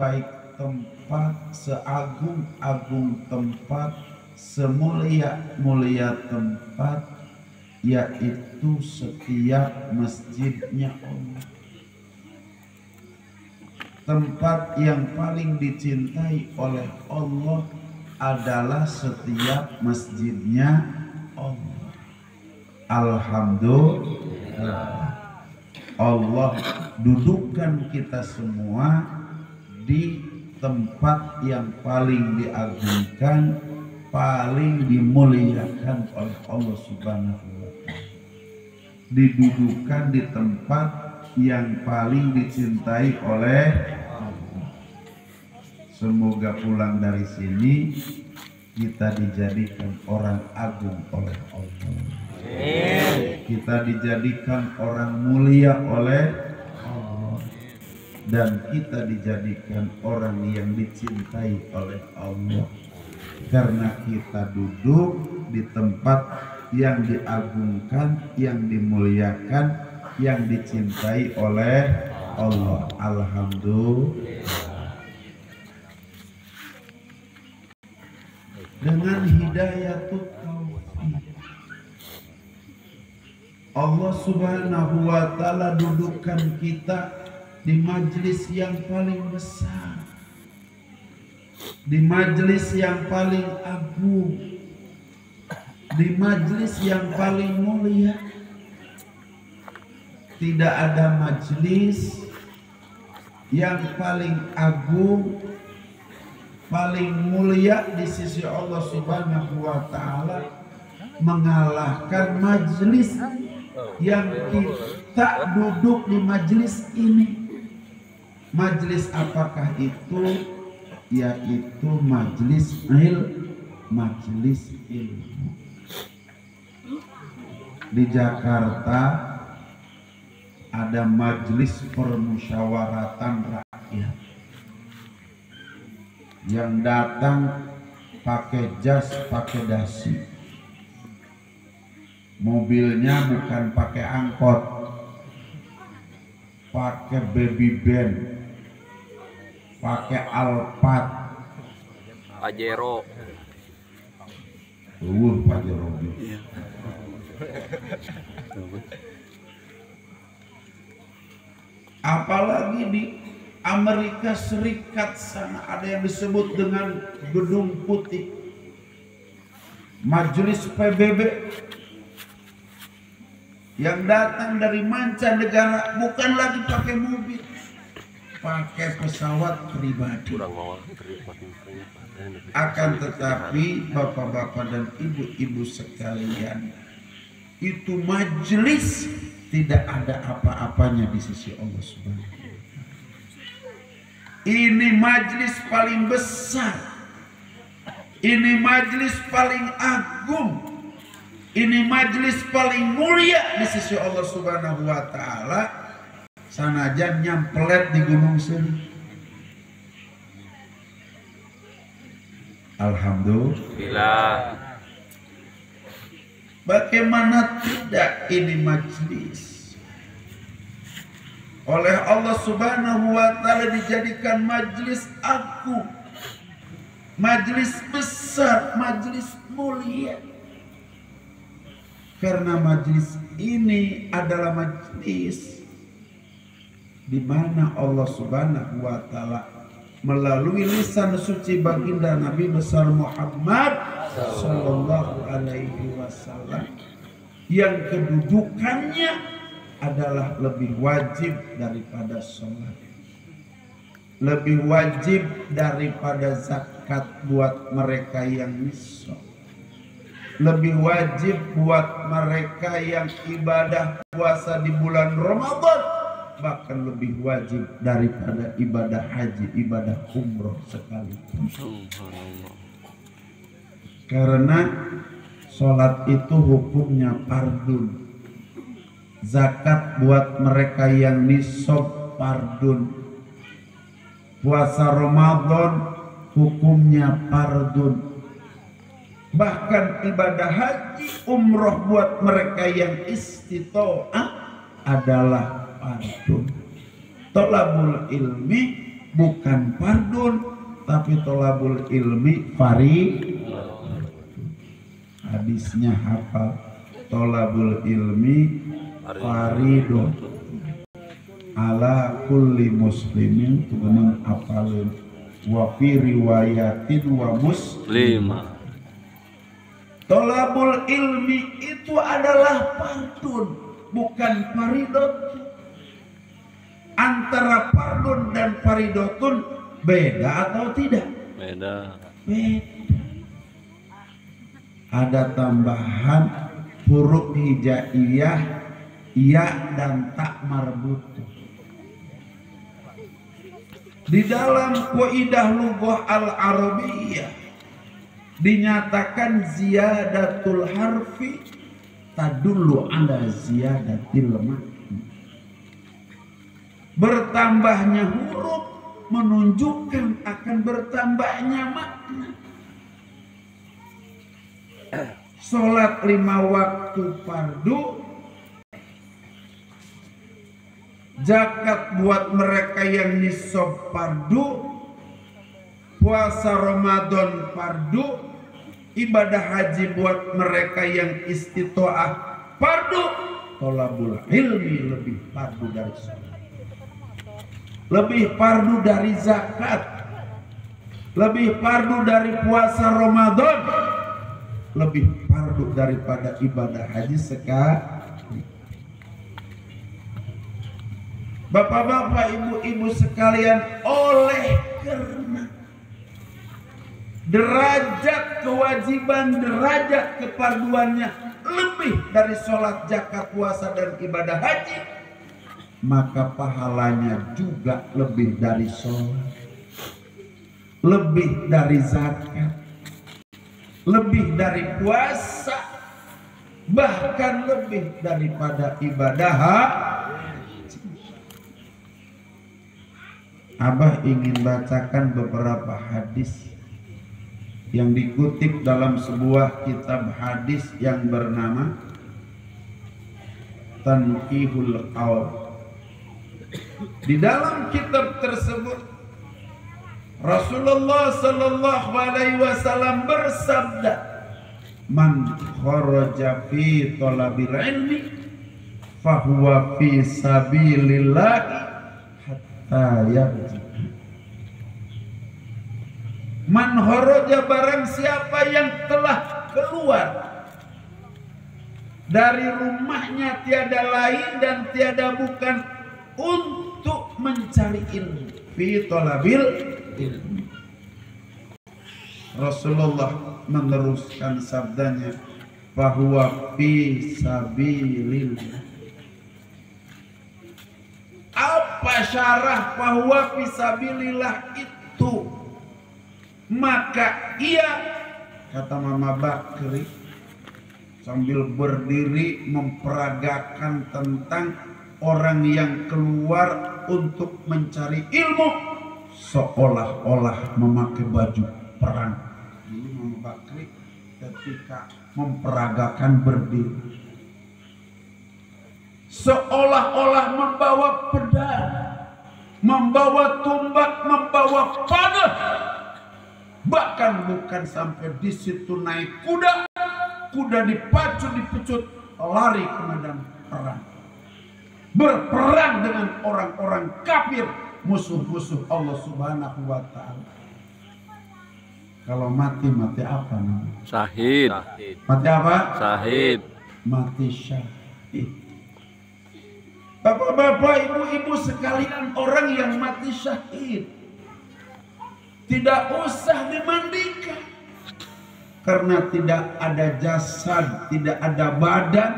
baik tempat, seagung-agung tempat, semulia-mulia tempat, yaitu setiap masjidnya Allah. Tempat yang paling dicintai oleh Allah adalah setiap masjidnya Allah. Alhamdulillah, Allah dudukkan kita semua di tempat yang paling diagungkan, paling dimuliakan oleh Allah Subhanahu wa Ta'ala. Didudukan di tempat yang paling dicintai oleh Allah. Semoga pulang dari sini kita dijadikan orang agung oleh Allah. Kita dijadikan orang mulia oleh Allah, dan kita dijadikan orang yang dicintai oleh Allah karena kita duduk di tempat yang diagungkan, yang dimuliakan, yang dicintai oleh Allah. Alhamdulillah. Dengan hidayatut taufik, Allah Subhanahu wa Ta'ala dudukkan kita di majelis yang paling besar, di majelis yang paling agung, di majelis yang paling mulia. Tidak ada majelis yang paling agung, paling mulia di sisi Allah Subhanahu wa Ta'ala mengalahkan majelis yang kita duduk di majelis ini. Majelis apakah itu? Yaitu majelis ilmu. Di Jakarta ada majelis permusyawaratan rakyat. Yang datang pakai jas, pakai dasi. Mobilnya bukan pakai angkot, pakai baby band, pakai Alphard, Pajero. Pajero. Apalagi di Amerika Serikat sana ada yang disebut dengan Gedung Putih, Majelis PBB, yang datang dari mancanegara, bukan lagi pakai mobil, pakai pesawat pribadi. Akan tetapi bapak-bapak dan ibu-ibu sekalian, itu majelis tidak ada apa-apanya di sisi Allah Subhanahu wa Ta'ala. Ini majelis paling besar, ini majelis paling agung, ini majelis paling mulia di sisi Allah Subhanahu wa Ta'ala. Sanajan nyampelet di Gunung Seri. Alhamdulillah. Bagaimana tidak ini majelis oleh Allah Subhanahu wa Ta'ala dijadikan majelis agung, majelis besar, majelis mulia. Karena majelis ini adalah majelis di mana Allah Subhanahu wa Ta'ala melalui lisan suci baginda Nabi besar Muhammad sallallahu alaihi wasallam yang kedudukannya adalah lebih wajib daripada sholat, lebih wajib daripada zakat buat mereka yang nisab, lebih wajib buat mereka yang ibadah puasa di bulan Ramadan, bahkan lebih wajib daripada ibadah haji, ibadah umroh sekalipun. Karena sholat itu hukumnya fardun, zakat buat mereka yang nisab fardun, puasa Ramadan hukumnya fardun, bahkan ibadah haji umroh buat mereka yang istitoah adalah fardun. Thalabul ilmi bukan fardun, tapi tolabul ilmi hadisnya hafal, tolabul ilmi faridun ala kulli muslimin tugeun apalin wa fi riwayatin wa muslima. Tolabul ilmi itu adalah fardun, bukan faridotun. Antara fardun dan faridotun beda atau tidak? Beda. Ada tambahan huruf hijaiyah, ya dan tak marbutah. Di dalam Qaidah Lughah Al-Arabiyyah dinyatakan ziyadatul harfi tadullu ala ziyadatil makna. Bertambahnya huruf menunjukkan akan bertambahnya makna. Sholat 5 waktu fardu, zakat buat mereka yang nisab fardu, puasa Ramadan fardu, ibadah haji buat mereka yang istitoah fardu, tolabul ilmi lebih fardu dari sholat, lebih fardu dari zakat, lebih fardu dari puasa Ramadan, lebih fardu daripada ibadah haji sekali. Bapak-bapak, ibu-ibu sekalian, oleh karena derajat kewajiban, derajat kefarduannya lebih dari sholat, zakat, puasa, dan ibadah haji, maka pahalanya juga lebih dari sholat, lebih dari zakat, lebih dari puasa, bahkan lebih daripada ibadah haji. Abah ingin bacakan beberapa hadis yang dikutip dalam sebuah kitab hadis yang bernama Tanqihul Qaul. Di dalam kitab tersebut Rasulullah sallallahu alaihi wasallam bersabda, "Man kharaja fi thalabil ilmi fahuwa fi sabilillah hatta yarji." Man kharaja, barang siapa yang telah keluar dari rumahnya tiada lain dan tiada bukan untuk mencari ilmu, fi thalabil ilmi. Rasulullah meneruskan sabdanya, bahwa fi sabilillah. Apa syarah bahwa fi sabilillah itu? Maka ia, kata Mama Bakri sambil berdiri memperagakan tentang orang yang keluar untuk mencari ilmu seolah-olah memakai baju perang. Ini Mama Bakri ketika memperagakan berdiri seolah-olah membawa pedang, membawa tumbak, membawa panah, bahkan bukan sampai di situ naik kuda, kuda dipacu dipecut lari ke medan perang, berperang dengan orang-orang kafir, musuh-musuh Allah Subhanahu wa Ta'ala. Kalau mati, mati apa namanya? Syahid. Mati apa? Syahid. Mati syahid. Bapak-bapak, ibu-ibu sekalian, orang yang mati syahid tidak usah dimandikan, karena tidak ada jasad, tidak ada badan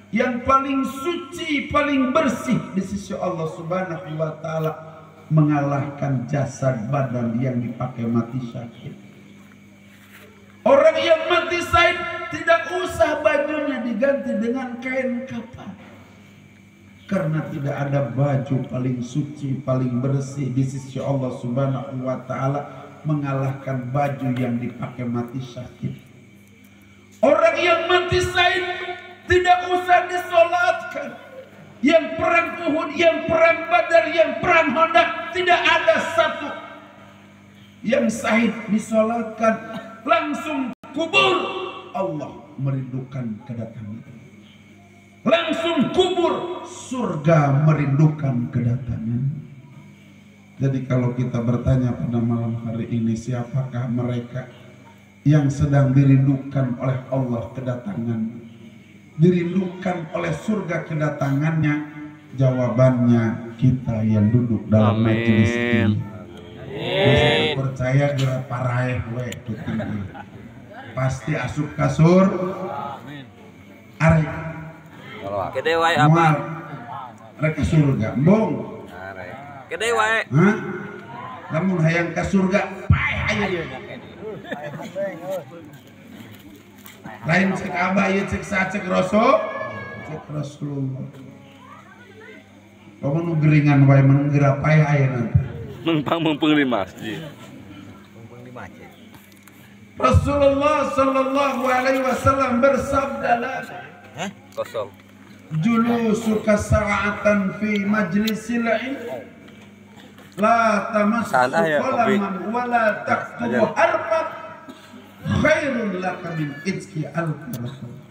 yang paling suci, paling bersih di sisi Allah Subhanahu wa Ta'ala mengalahkan jasad badan yang dipakai mati syahid. Orang yang mati syahid tidak usah bajunya diganti dengan kain kafan, karena tidak ada baju paling suci, paling bersih di sisi Allah Subhanahu wa Ta'ala mengalahkan baju yang dipakai mati syahid. Orang yang mati syahid tidak usah disolatkan. Yang perang Uhud, yang perang Badar, yang perang Khandaq tidak ada satu yang sahih disolatkan langsung kubur, Allah merindukan kedatangan. Langsung kubur, surga merindukan kedatangan. Jadi kalau kita bertanya pada malam hari ini, siapakah mereka yang sedang dirindukan oleh Allah kedatangan, dirindukan oleh surga kedatangannya? Jawabannya kita yang duduk dalam majelis ini. Bisa percaya gerak paraeh we tinggi. Pasti asup kasur. Arek. Gede wae apa? Rek ke surga, embong. Gede wae. Hah? Lamun hayang ke surga, paeh aya. Lain cek abah ieu cek sa cek rasul, cek Rasulullah. Kamu nu geringan wae mengeura paeh aya nanti. Mumpung di masjid. Rasulullah sallallahu alaihi wasallam bersabda lana. Kosong. Julusuka sa'atan fi majlisil ilm la tamassu qalaman wa la taqtubu harfan khairun laka min itqi al-qur'an.